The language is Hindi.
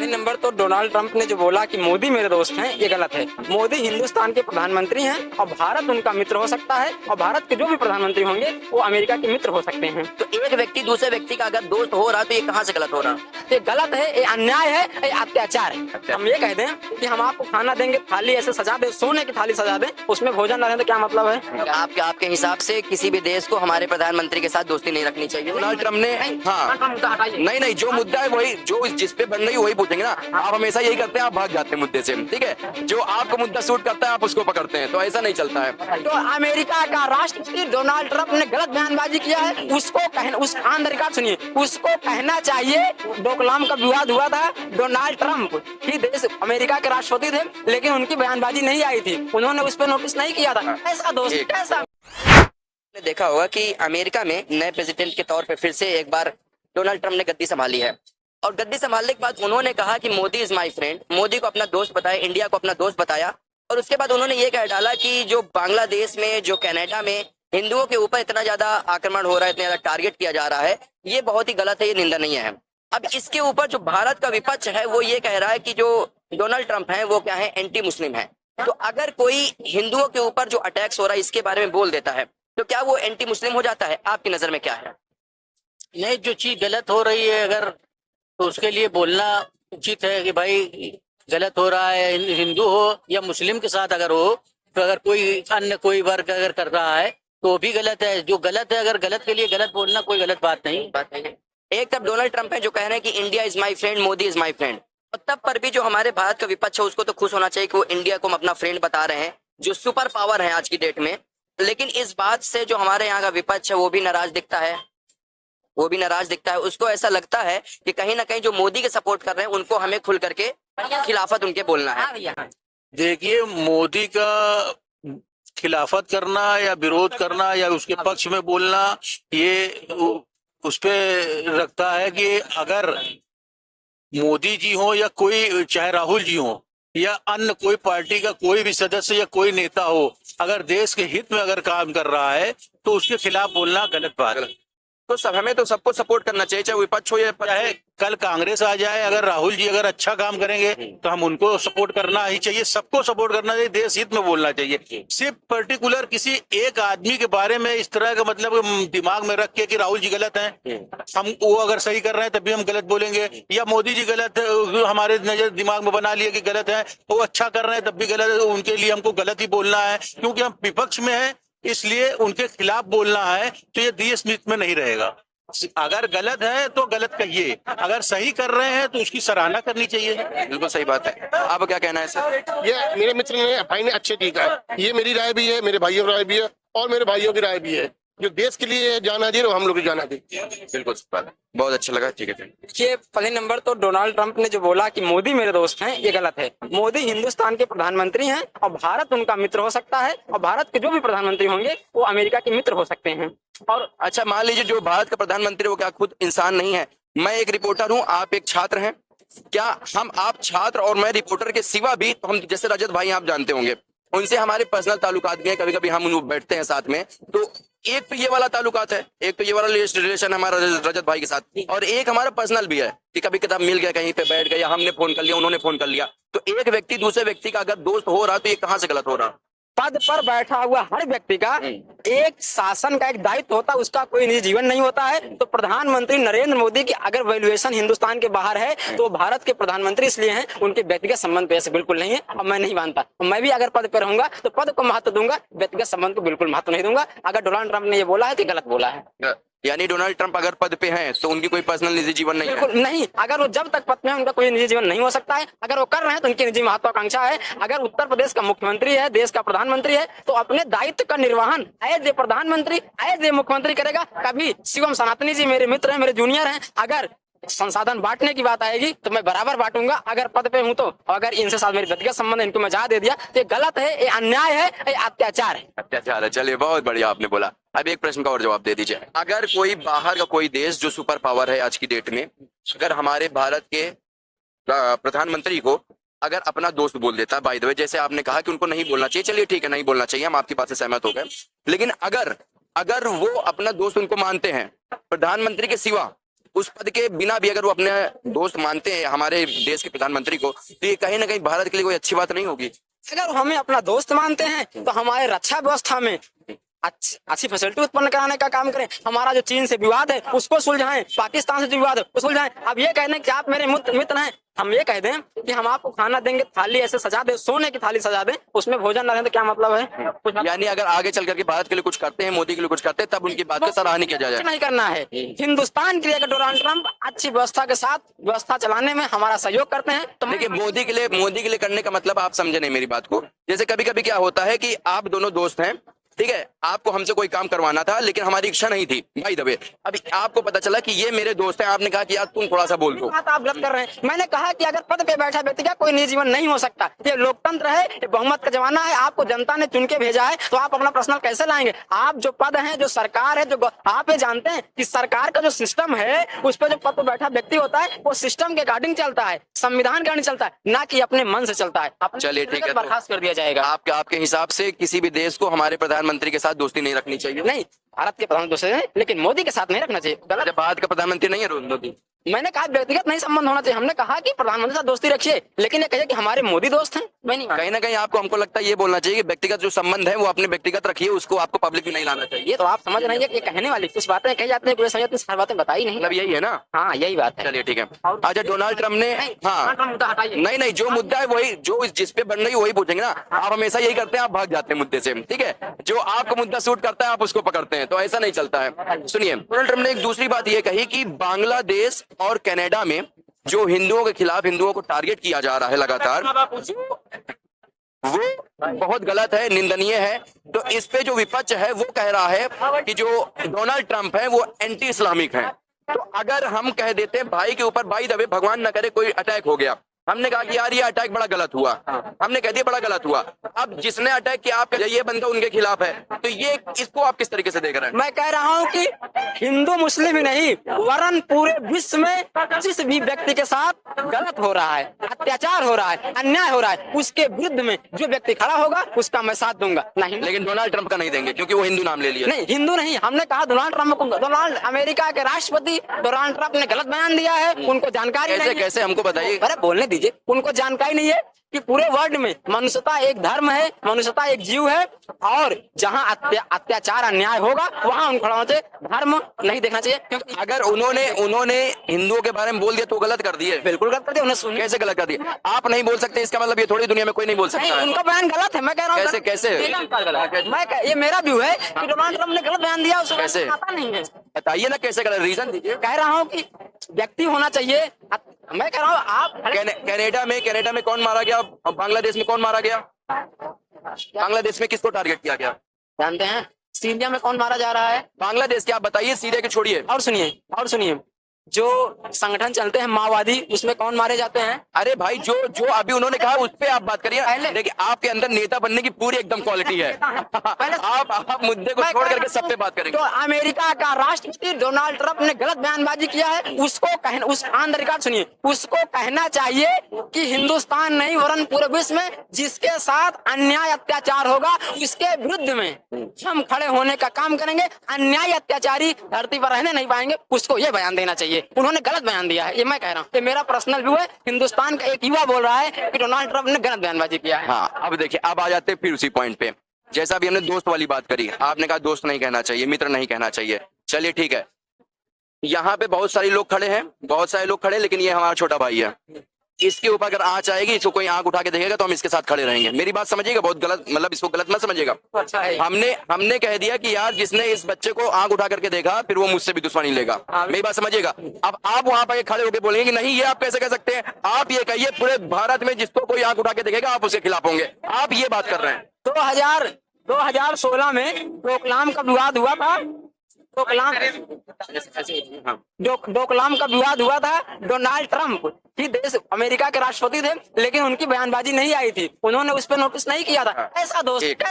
नंबर तो डोनाल्ड ट्रंप ने जो बोला कि मोदी मेरे दोस्त हैं, ये गलत है। मोदी हिंदुस्तान के प्रधानमंत्री हैं और भारत उनका मित्र हो सकता है, और भारत के जो भी प्रधानमंत्री होंगे वो अमेरिका के मित्र हो सकते हैं। तो एक व्यक्ति दूसरे व्यक्ति का अगर दोस्त हो रहा है तो ये कहाँ से गलत हो रहा है? ये गलत है, ये अन्याय है, ये अत्याचार है। हम ये कह दें कि हम आपको खाना देंगे, थाली ऐसे सजा दे, सोने की थाली सजा दें, उसमें भोजन ना दें, तो क्या मतलब है? आपके हिसाब से किसी भी देश को हमारे प्रधानमंत्री के साथ दोस्ती नहीं रखनी चाहिए? डोनाल्ड ट्रम्प ने नहीं, जो मुद्दा है वही, जो जिस पे बन रही वही पूछेंगे ना। आप हमेशा यही करते हैं, आप भाग जाते हैं मुद्दे से, ठीक है। जो आपको मुद्दा सूट करता है आप उसको पकड़ते हैं, तो ऐसा नहीं चलता है। तो अमेरिका का राष्ट्रपति डोनाल्ड ट्रंप ने गलत बयानबाजी किया है, उसको उस ऑन द रिकॉर्ड सुनिए, उसको कहना चाहिए डोकलाम का विवाद हुआ था, डोनाल्ड ट्रंप ही देश अमेरिका के राष्ट्रपति थे, लेकिन उनकी बयानबाजी नहीं आई थी, उन्होंने उस पर नोटिस नहीं किया था। ऐसा दोस्त कैसा? ने देखा होगा कि अमेरिका में नए प्रेसिडेंट के तौर पे फिर से एक बार डोनाल्ड ट्रंप ने गद्दी संभाली है, और गद्दी संभालने के बाद उन्होंने कहा कि Modi is my friend, Modi को अपना दोस्त बताया, इंडिया को अपना दोस्त बताया। और उसके बाद उन्होंने ये कह डाला कि जो बांग्लादेश में, जो कनाडा में हिंदुओं के ऊपर इतना ज्यादा आक्रमण हो रहा है, इतना ज्यादा टारगेट किया जा रहा है, ये बहुत ही गलत है, ये निंदनीय है। अब इसके ऊपर जो भारत का विपक्ष है वो ये कह रहा है कि जो डोनाल्ड ट्रंप है वो क्या है, एंटी मुस्लिम है। तो अगर कोई हिंदुओं के ऊपर जो अटैक्स हो रहा है इसके बारे में बोल देता है तो क्या वो एंटी मुस्लिम हो जाता है? आपकी नजर में क्या है? नहीं, जो चीज गलत हो रही है अगर, तो उसके लिए बोलना उचित है कि भाई गलत हो रहा है, हिंदू हो या मुस्लिम के साथ अगर हो, तो अगर कोई अन्य कोई वर्ग अगर कर रहा है तो भी गलत है। जो गलत है, अगर गलत के लिए गलत बोलना कोई गलत बात नहीं है। एक तरफ डोनाल्ड ट्रंप है जो कह रहे हैं कि India is my friend, Modi is my friend, और तब पर भी जो हमारे भारत का विपक्ष है उसको तो खुश होना चाहिए कि वो इंडिया को हम अपना फ्रेंड बता रहे हैं, जो सुपर पावर है आज की डेट में। लेकिन इस बात से जो हमारे यहाँ का विपक्ष है वो भी नाराज दिखता है, उसको ऐसा लगता है कि कहीं ना कहीं जो मोदी के सपोर्ट कर रहे हैं उनको हमें खुल करके खिलाफत उनके बोलना है। देखिए, मोदी का खिलाफत करना या विरोध करना या उसके पक्ष में बोलना, ये उस पे रखता है कि अगर मोदी जी हो या कोई, चाहे राहुल जी हो या अन्य कोई पार्टी का कोई भी सदस्य या कोई नेता हो, अगर देश के हित में अगर काम कर रहा है तो उसके खिलाफ बोलना गलत बात है। तो सब हमें तो सबको सपोर्ट करना चाहिए, चाहे विपक्ष हो या चाहे कल कांग्रेस आ जाए, अगर राहुल जी अगर अच्छा काम करेंगे तो हम उनको सपोर्ट करना ही चाहिए, सबको सपोर्ट करना चाहिए, देश हित में बोलना चाहिए। सिर्फ पर्टिकुलर किसी एक आदमी के बारे में इस तरह का मतलब दिमाग में रख के कि राहुल जी गलत हैं, हम वो अगर सही कर रहे हैं तब भी हम गलत बोलेंगे, या मोदी जी गलत है हमारे नजर दिमाग में बना लिए कि गलत है, वो अच्छा कर रहे हैं तब भी गलत है, उनके लिए हमको गलत ही बोलना है क्योंकि हम विपक्ष में है, इसलिए उनके खिलाफ बोलना है। तो ये देश हित में नहीं रहेगा। अगर गलत है तो गलत कहिए, अगर सही कर रहे हैं तो उसकी सराहना करनी चाहिए। बिल्कुल सही बात है। आप क्या कहना है सर? ये मेरे मित्र ने, भाई ने अच्छे ठीक है, ये मेरी राय भी है, मेरे भाइयों की राय भी है और मेरे भाइयों की राय भी है। जो देश के लिए जाना दे, हम लोग की जाना दे। बिल्कुल बहुत अच्छा लगा, ठीक है। ये पहले नंबर तो डोनाल्ड ट्रंप ने जो बोला कि मोदी मेरे दोस्त हैं, ये गलत है। मोदी हिंदुस्तान के प्रधानमंत्री हैं और भारत उनका मित्र हो सकता है, और भारत के जो भी प्रधानमंत्री होंगे वो अमेरिका के मित्र हो सकते हैं। और अच्छा, मान लीजिए जो भारत का प्रधानमंत्री वो क्या खुद इंसान नहीं है? मैं एक रिपोर्टर हूँ, आप एक छात्र हैं, क्या आप छात्र और मैं रिपोर्टर के सिवा भी, तो हम जैसे रजत भाई आप जानते होंगे, उनसे हमारे पर्सनल ताल्लुकात भी हैं, कभी कभी हम बैठते हैं साथ में, तो एक तो ये वाला ताल्लुकात है, एक तो ये वाला रिलेशन हमारा रजत भाई के साथ, और एक हमारा पर्सनल भी है कि कभी कभी मिल गए, कहीं पे बैठ गए, हमने फोन कर लिया, उन्होंने फोन कर लिया। तो एक व्यक्ति दूसरे व्यक्ति का अगर दोस्त हो रहा तो ये कहाँ से गलत हो रहा? पद पर बैठा हुआ हर व्यक्ति का एक शासन का एक दायित्व होता है, उसका कोई निजी जीवन नहीं होता है। तो प्रधानमंत्री नरेंद्र मोदी की अगर वैल्यूएशन हिंदुस्तान के बाहर है तो भारत के प्रधानमंत्री इसलिए हैं, उनके व्यक्तिगत संबंध पे ऐसे बिल्कुल नहीं है, और मैं नहीं मानता। मैं भी अगर पद पर रहूंगा तो पद को महत्व दूंगा, व्यक्तिगत संबंध को बिल्कुल महत्व नहीं दूंगा। अगर डोनाल्ड ट्रंप ने ये बोला है तो गलत बोला है। यानी डोनाल्ड ट्रंप अगर पद पे हैं तो उनकी कोई पर्सनल निजी जीवन नहीं है? बिल्कुल नहीं। अगर वो जब तक पद में है उनका कोई निजी जीवन नहीं हो सकता है। अगर वो कर रहे हैं तो उनकी निजी महत्वाकांक्षा है। अगर उत्तर प्रदेश का मुख्यमंत्री है, देश का प्रधानमंत्री है, तो अपने दायित्व का निर्वहन एज ए प्रधानमंत्री, एज ए मुख्यमंत्री करेगा। कभी शिवम सनातनी जी मेरे मित्र हैं, मेरे जूनियर हैं, अगर संसाधन बांटने की बात आएगी तो मैं बराबर बांटूंगा अगर पद पे हूं तो। अगर इनसे साथ मेरे व्यक्तिगत संबंध है, इनको मैं जगह दे दिया तो ये गलत है, ये अन्याय है, ये अत्याचार है। अत्याचार है। चलिए, बहुत बढ़िया आपने बोला। अब एक प्रश्न का और जवाब दे दीजिए। अगर कोई बाहर का कोई देश जो सुपर पावर है आज की डेट में, अगर हमारे भारत के प्रधानमंत्री को अगर अपना दोस्त बोल देता है, बाय द वे जैसे आपने कहा कि उनको नहीं बोलना चाहिए, चलिए ठीक है नहीं बोलना चाहिए, हम आपकी बात से सहमत हो गए, लेकिन अगर वो अपना दोस्त उनको मानते हैं प्रधानमंत्री के सिवा, उस पद के बिना भी अगर वो अपने दोस्त मानते हैं हमारे देश के प्रधानमंत्री को, तो ये कहीं ना कहीं भारत के लिए कोई अच्छी बात नहीं होगी। अगर हमें अपना दोस्त मानते हैं तो हमारे रक्षा व्यवस्था में अच्छी फैसिलिटी उत्पन्न कराने का काम करें। हमारा जो चीन से विवाद है उसको सुलझाएं, पाकिस्तान से जो विवाद है उसको सुलझाएं। अब ये कह दें कि आप मेरे मित्र हैं, हम ये कह दें कि हम आपको खाना देंगे, थाली ऐसे सजा दे, सोने की थाली सजा दें, उसमें भोजन न दें, तो क्या मतलब है? कुछ यानी अगर आगे चल करके भारत के लिए कुछ करते हैं, मोदी के लिए कुछ करते हैं, तब उनकी बात का सराहना किया जाए। नहीं करना है। हिंदुस्तान के लिए अगर डोनाल्ड ट्रंप अच्छी व्यवस्था के साथ व्यवस्था चलाने में हमारा सहयोग करते हैं तो देखिए, मोदी के लिए करने का मतलब आप समझे नहीं मेरी बात को। जैसे कभी कभी क्या होता है कि आप दोनों दोस्त हैं, ठीक है, आपको हमसे कोई काम करवाना था लेकिन हमारी इच्छा नहीं थी, बाय द वे अभी आपको पता चला कि ये मेरे दोस्त हैं, आपने कहा कि यार तुम थोड़ा सा बोल दो। बात आप गलत कर रहे हैं। मैंने कहा कि अगर पद पे बैठा व्यक्ति का कोई निजी जीवन नहीं हो सकता, ये लोकतंत्र है, ये बहुमत का जमाना है, आपको जनता ने चुन के भेजा है, तो आप अपना पर्सनल कैसे लाएंगे? आप जो पद है, जो सरकार है, जो आप ये जानते हैं कि सरकार का जो सिस्टम है उस पर जो पद पे बैठा व्यक्ति होता है वो सिस्टम के अकॉर्डिंग चलता है, संविधान के अकॉर्डिंग चलता है, ना कि अपने मन से चलता है। चलिए ठीक है, बर्खास्त कर दिया जाएगा। आपके हिसाब से किसी भी देश को हमारे प्रधानमंत्री के साथ दोस्ती नहीं रखनी चाहिए? नहीं, भारत के प्रधानमंत्री हैं लेकिन मोदी के साथ नहीं रखना चाहिए। गलत। भारत का प्रधानमंत्री नहीं है मोदी? मैंने कहा व्यक्तिगत नहीं संबंध होना चाहिए। हमने कहा कि प्रधानमंत्री से दोस्ती रखिए, लेकिन ये कहिए कि हमारे मोदी दोस्त हैं, मैं नहीं। कहीं ना कहीं आपको हमको लगता है ये बोलना चाहिए कि व्यक्तिगत जो संबंध है वो अपने व्यक्तिगत रखिए, उसको आपको पब्लिक में नहीं लाना चाहिए। ये तो आप समझ रहे हैं कि कहने वाली कुछ बातें कही जाती हैं, पूरे समझ सारी बातें बताई नहीं। मतलब यही है ना? हाँ, यही बात है। चलिए ठीक है। अच्छा, डोनाल्ड ट्रम्प ने, हाँ हटाइए। नहीं, जो मुद्दा है वही, जो जिस पे बन रही है वही पूछेंगे ना। आप हमेशा यही करते हैं, आप भाग जाते हैं मुद्दे से, ठीक है? जो आपको मुद्दा सूट करता है आप उसको पकड़ते हैं, तो ऐसा नहीं चलता है। सुनिए, डोनाल्ड ट्रम्प ने एक दूसरी बात ये कही कि बांग्लादेश और कनाडा में जो हिंदुओं के खिलाफ हिंदुओं को टारगेट किया जा रहा है लगातार, वो बहुत गलत है, निंदनीय है। तो इस पे जो विपक्ष है वो कह रहा है कि जो डोनाल्ड ट्रंप है वो एंटी इस्लामिक है। तो अगर हम कह देते हैं भाई के ऊपर, भाई दबे भगवान न करे कोई अटैक हो गया, हमने कहा कि यार ये अटैक बड़ा गलत हुआ, हमने कह दिया बड़ा गलत हुआ। अब जिसने अटैक किया आप ये बंदा उनके खिलाफ है, तो ये इसको आप किस तरीके से देख रहे हैं? मैं कह रहा हूँ कि हिंदू मुस्लिम ही नहीं वरन पूरे विश्व में जिस भी व्यक्ति के साथ गलत हो रहा है, अत्याचार हो रहा है, अन्याय हो रहा है, उसके विरुद्ध में जो व्यक्ति खड़ा होगा उसका मैं साथ दूंगा। नहीं, लेकिन डोनाल्ड ट्रंप का नहीं देंगे क्योंकि वो हिंदू नाम ले लिया। नहीं, हिंदू नहीं, हमने कहा डोनाल्ड ट्रंप को, डोनाल्ड अमेरिका के राष्ट्रपति डोनाल्ड ट्रंप ने गलत बयान दिया है, उनको जानकारी नहीं है। कैसे हमको बताइए? अरे बोलने दीजिए। उनको जानकारी नहीं है कि पूरे वर्ल्ड में मनुष्यता एक धर्म है, मनुष्यता एक जीव है, और जहां अत्याचार अन्याय होगा वहां उन खड़ा होना चाहिए, धर्म नहीं देखना चाहिए। क्योंकि अगर उन्होंने हिंदुओं के बारे में बोल दिया तो गलत कर दिए। बिल्कुल गलत कर दिया। उन्हें कैसे गलत कर दिया? आप नहीं बोल सकते इसका मतलब ये थोड़ी दुनिया में कोई नहीं बोल सकता है। उनका बयान गलत है, मैं कह रहा हूँ। कैसे ये मेरा व्यू है कि डोनाल्ड ट्रंप ने गलत बयान दिया, उसको कैसे? पता नहीं है। बताइए ना कैसे गलत, रीजन दीजिए। कह रहा हूँ कि व्यक्ति होना चाहिए। मैं कह रहा हूँ आप कनाडा में कौन मारा गया? बांग्लादेश में कौन मारा गया? बांग्लादेश में किसको टारगेट किया गया जानते हैं? सीरिया में कौन मारा जा रहा है? बांग्लादेश क्या बताइए, सीरिया के छोड़िए। और सुनिए, जो संगठन चलते हैं माओवादी, उसमें कौन मारे जाते हैं? अरे भाई, जो अभी उन्होंने कहा उस पे आप बात करिए। देखिए, आपके अंदर नेता बनने की पूरी एकदम क्वालिटी है। आप मुद्दे को छोड़ करके सब पे बात करेंगे। तो अमेरिका का राष्ट्रपति डोनाल्ड ट्रंप ने गलत बयानबाजी किया है, उसको कहना, उस ऑन द रिकॉर्ड सुनिए, उसको कहना चाहिए कि हिंदुस्तान नहीं वरन पूरे विश्व में जिसके साथ अन्याय अत्याचार होगा उसके विरुद्ध में हम खड़े होने का काम करेंगे। अन्याय अत्याचारी धरती पर रहने नहीं पाएंगे, उसको ये बयान देना चाहिए। उन्होंने गलत बयान दिया है, ये मैं कह रहा हूँ, ये मेरा पर्सनल व्यू है। हिंदुस्तान का एक युवा बोल रहा है कि डोनाल्ड ट्रंप ने गलत बयानबाजी किया है। हाँ, अब देखिए, अब आ जाते हैं फिर उसी पॉइंट पे। जैसा भी हमने दोस्त वाली बात करी, आपने कहा दोस्त नहीं कहना चाहिए, मित्र नहीं कहना चाहिए। चलिए ठीक है, यहाँ पे बहुत सारे लोग खड़े हैं, लेकिन ये हमारा छोटा भाई है। इसके ऊपर अगर आंच आएगी, इसको कोई आंख उठा के देखेगा तो हम इसके साथ खड़े रहेंगे। मेरी बात समझिएगा, बहुत गलत, मतलब इसको गलत मत समझिएगा। अच्छा है। हमने कह दिया कि यार जिसने इस बच्चे को आंख उठा करके देखा फिर वो मुझसे भी दुश्मनी लेगा। मेरी बात समझिएगा। अब आप वहां पर खड़े होकर बोलेंगे कि नहीं, ये आप कैसे कह सकते हैं? आप ये कहिए पूरे भारत में जिसको कोई आंख उठा के देखेगा आप उसके खिलाफ होंगे। आप ये बात कर रहे हैं। 2016 में डोकलाम का विवाद हुआ था। डोकलाम का विवाद हुआ था। डोनाल्ड ट्रंप ही देश अमेरिका के राष्ट्रपति थे, लेकिन उनकी बयानबाजी नहीं आई थी, उन्होंने उस पर नोटिस नहीं किया था। ऐसा दोस्त